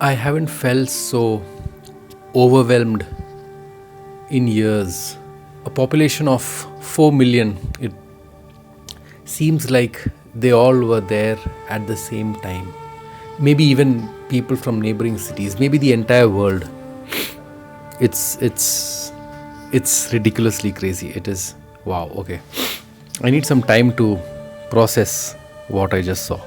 I haven't felt so overwhelmed in years. A population of 4 million, it seems like they all were there at the same time. Maybe even people from neighboring cities, maybe the entire world. It's it's it's ridiculously crazy. It is wow, okay. I need some time to process what I just saw.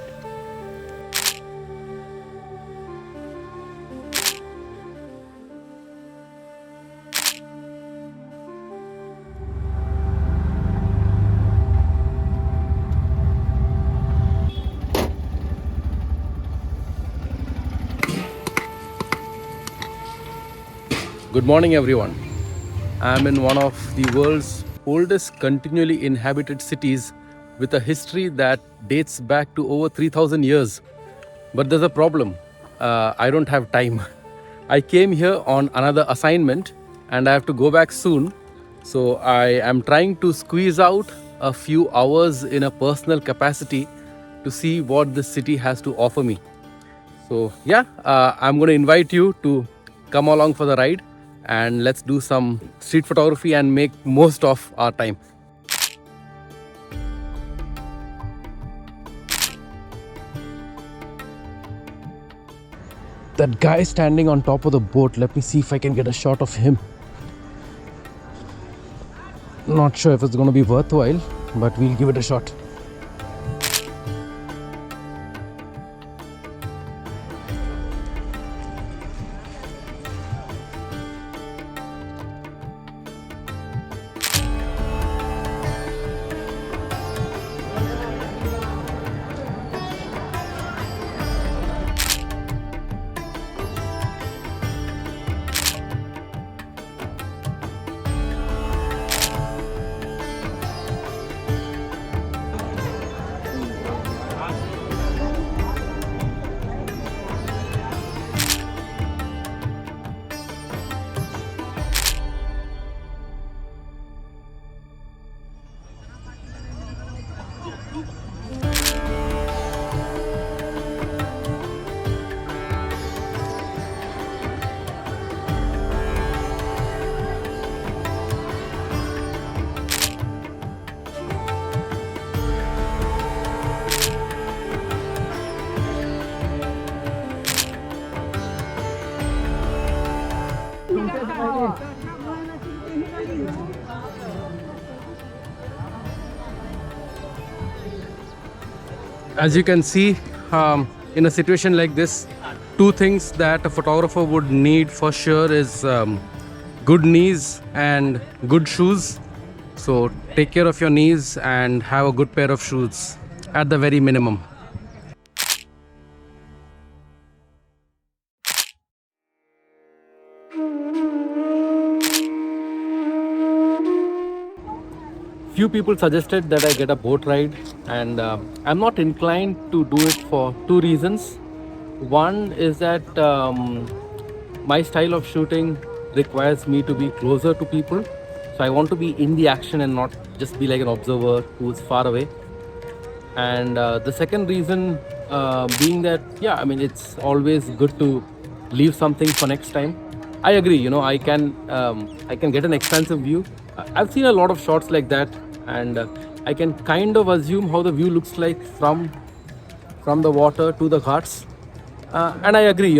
Good morning, everyone. I'm in one of the world's oldest continually inhabited cities with a history that dates back to over 3000 years. But there's a problem. I don't have time. I came here on another assignment and I have to go back soon. So I am trying to squeeze out a few hours in a personal capacity to see what this city has to offer me. So, yeah, I'm going to invite you to come along for the ride and let's do some street photography and make most of our time. That guy standing on top of the boat, let me see if I can get a shot of him. Not sure if it's going to be worthwhile, but we'll give it a shot. As you can see, in a situation like this, two things that a photographer would need for sure is good knees and good shoes. So take care of your knees and have a good pair of shoes at the very minimum. Few people suggested that I get a boat ride, and I'm not inclined to do it for two reasons. One is that my style of shooting requires me to be closer to people, so I want to be in the action and not just be like an observer who's far away. And the second reason being that, yeah, I mean, it's always good to leave something for next time. I agree, I can get an expansive view. I've seen a lot of shots like that, and I can kind of assume how the view looks like from the water to the ghats. And I agree,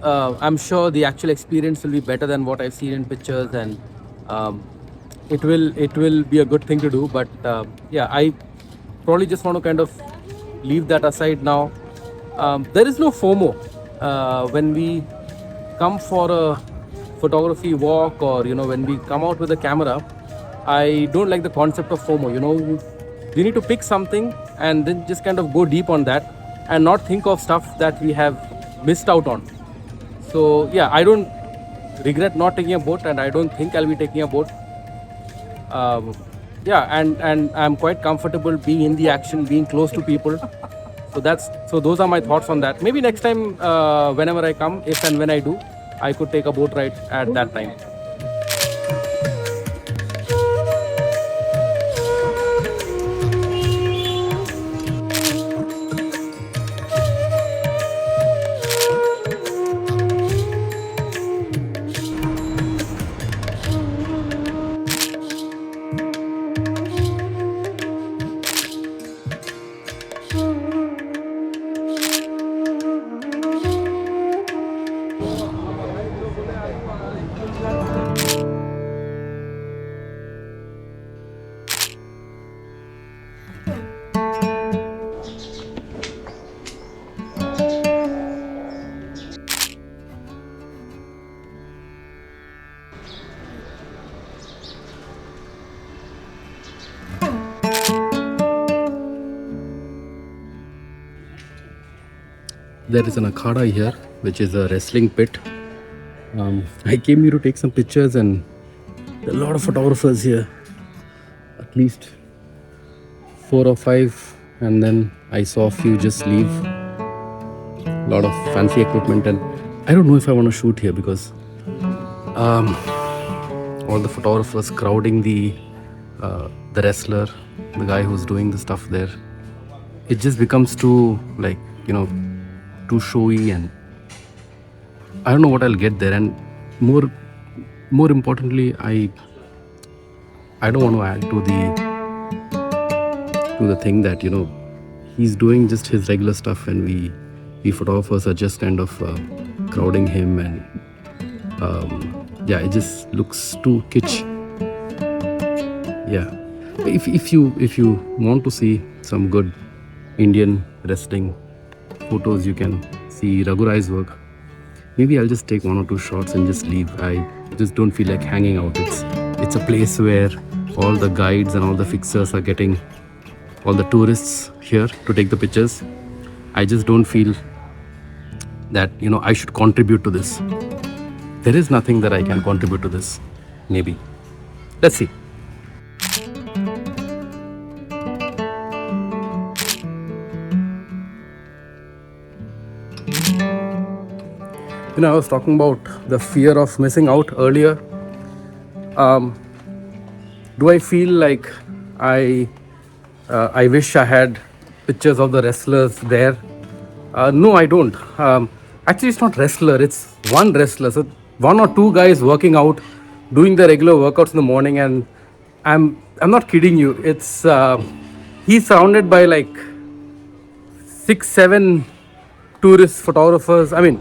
I'm sure the actual experience will be better than what I've seen in pictures, and it will be a good thing to do. But yeah, I probably just want to kind of leave that aside now. There is no FOMO when we come for a photography walk, or when we come out with a camera. I don't like the concept of FOMO. We need to pick something and then just kind of go deep on that and not think of stuff that we have missed out on. So yeah, I don't regret not taking a boat, and I don't think I'll be taking a boat. Yeah, and I'm quite comfortable being in the action, being close to people. So those are my thoughts on that. Maybe next time, whenever I come, if and when I do, I could take a boat ride at that time. there is an akhada here, which is a wrestling pit. I came here to take some pictures, and there are a lot of photographers here, at least 4 or 5, and then I saw a few just leave. A lot of fancy equipment, and I don't know if I want to shoot here because all the photographers crowding the wrestler, the guy who's doing the stuff there. It just becomes too, like, too showy, and I don't know what I'll get there. And more importantly, I don't want to add to the thing that he's doing just his regular stuff, and we photographers are just kind of crowding him, and it just looks too kitsch. Yeah, if you want to see some good Indian wrestling photos, you can see Raghu Rai's work. Maybe I'll just take 1 or 2 shots and just leave. I just don't feel like hanging out. It's a place where all the guides and all the fixers are getting all the tourists here to take the pictures. I just don't feel that I should contribute to this. There is nothing that I can contribute to this. Maybe. Let's see. I was talking about the fear of missing out earlier. Do I feel like I wish I had pictures of the wrestlers there? No, I don't. Actually, it's not wrestler. It's one wrestler. So 1 or 2 guys working out, doing the regular workouts in the morning, and I'm not kidding you. It's he's surrounded by like 6-7 tourist photographers. I mean,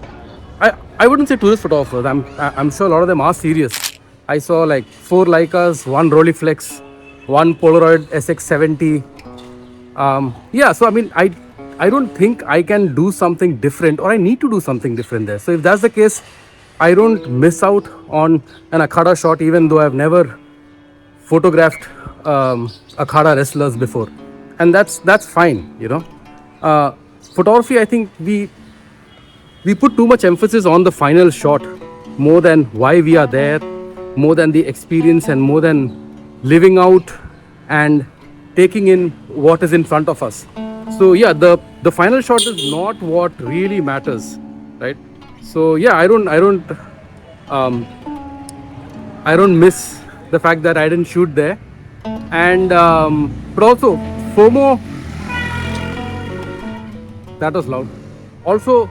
I wouldn't say tourist photographers. I'm sure a lot of them are serious. I saw like 4 Leicas, 1 Rolleiflex, 1 Polaroid SX70. So I mean, I don't think I can do something different, or I need to do something different there. So if that's the case, I don't miss out on an akhada shot, even though I've never photographed akhada wrestlers before, and that's fine. Photography, I think we put too much emphasis on the final shot more than why we are there, more than the experience, and more than living out and taking in what is in front of us. So yeah, the final shot is not what really matters, right? So yeah, I don't miss the fact that I didn't shoot there. And but also FOMO, that was loud. Also,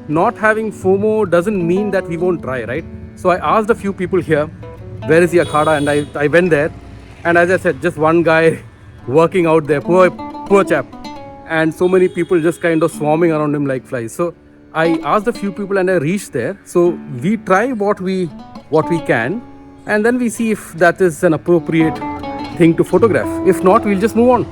not having FOMO doesn't mean that we won't try, right? So I asked a few people here, where is the akhada, and I went there, and as I said, just one guy working out there, poor chap, and so many people just kind of swarming around him like flies. So I asked a few people, and I reached there. So we try what we can, and then we see if that is an appropriate thing to photograph. If not, we'll just move on.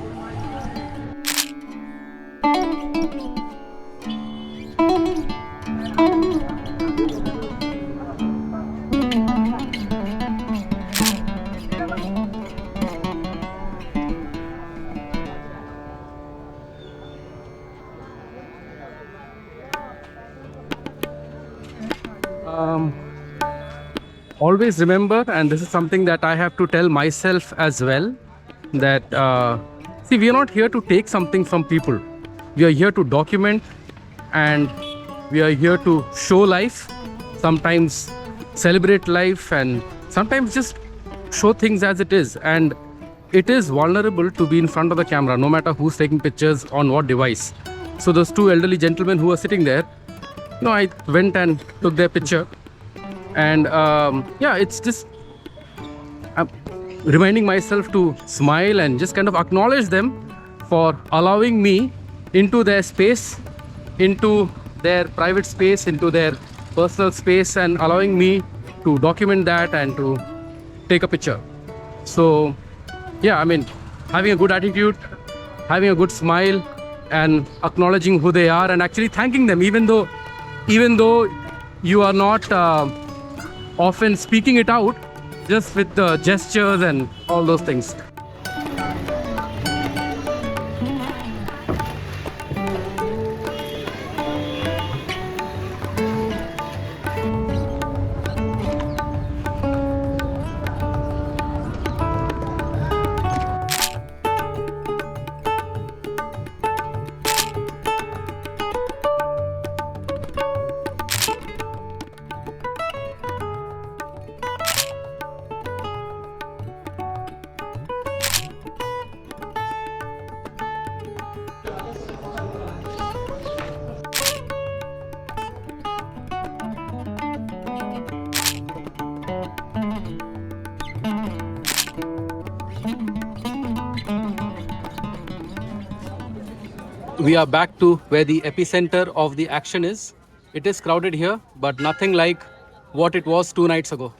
Always remember, and this is something that I have to tell myself as well, that see, we are not here to take something from people. We are here to document, and we are here to show life, sometimes celebrate life, and sometimes just show things as it is. And it is vulnerable to be in front of the camera, no matter who's taking pictures on what device. So those 2 elderly gentlemen who were sitting there, I went and took their picture. And it's just reminding myself to smile and just kind of acknowledge them for allowing me into their space, into their private space, into their personal space, and allowing me to document that and to take a picture. So yeah, I mean, having a good attitude, having a good smile, and acknowledging who they are, and actually thanking them, even though you are not often speaking it out, just with the gestures and all those things. We are back to where the epicenter of the action is. It is crowded here, but nothing like what it was 2 nights ago.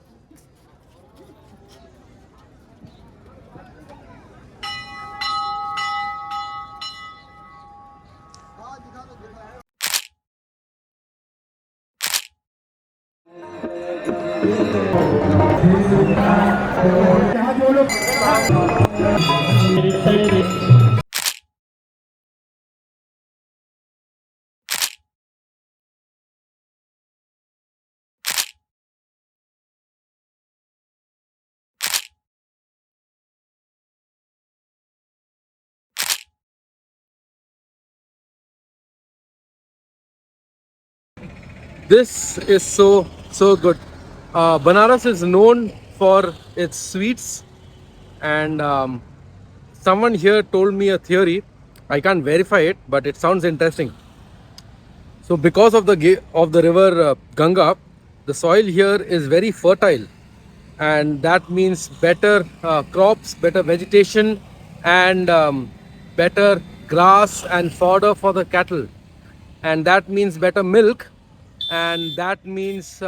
This is so good. Banaras is known for its sweets, and someone here told me a theory. I can't verify it, but it sounds interesting. So, because of the river Ganga, the soil here is very fertile, and that means better crops, better vegetation, and better grass and fodder for the cattle, and that means better milk, and that means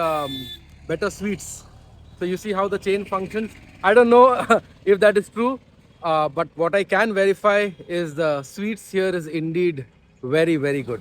better sweets. So you see how the chain functions. I don't know if that is true, but what I can verify is the sweets here is indeed very good.